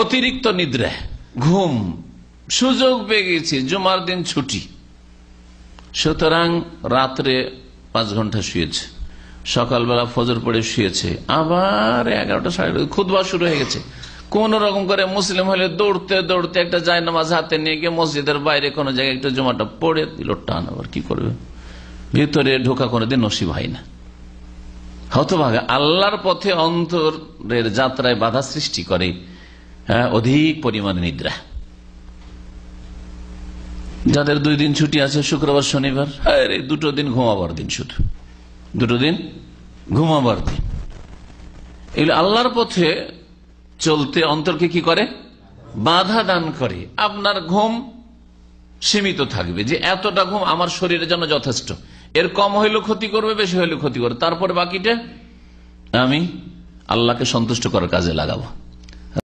অতিরিক্ত নিদ্রা, ঘুম, সুযোগ পেয়ে গেছি, জুমার দিন ছুটি, সুতরাং রাত্রে 5 ঘন্টা শুয়েছে, সকালবেলা ফজর পড়ে শুয়েছে, আবার 11টা সাড়ে খুতবা শুরু হয়ে গেছে। কোন রকম করে মুসলিম হলে দৌড়তে দৌড়তে একটা জায়নামাজ হাতে নিয়ে গিয়ে মসজিদের বাইরে কোন জায়গায় একটা জুমাটা পড়ে দিল, টান, আবার কি করবে? ভিতরে ঢোকা কোনোদিন নসিব হয় না। হতভাগা, আল্লাহর পথে অন্তরের যাত্রায় বাধা সৃষ্টি করে অধিক পরিমাণে নিদ্রা। যাদের 2 দিন ছুটি আছে, শুক্রবার শনিবার, আরে 2টো দিন ঘুমাবার দিন, শুধু 2টো দিন ঘুমাবার দিন। এগুলো আল্লাহর পথে চলতে অন্তরকে কি করে? বাধা দান করে। আপনার ঘুম সীমিত থাকবে, যে এতটা ঘুম আমার শরীরের জন্য যথেষ্ট, এর কম হইলেও ক্ষতি করবে, বেশি হইলেও ক্ষতি করবে, তারপরে বাকিটা আমি আল্লাহকে সন্তুষ্ট করার কাজে লাগাবো।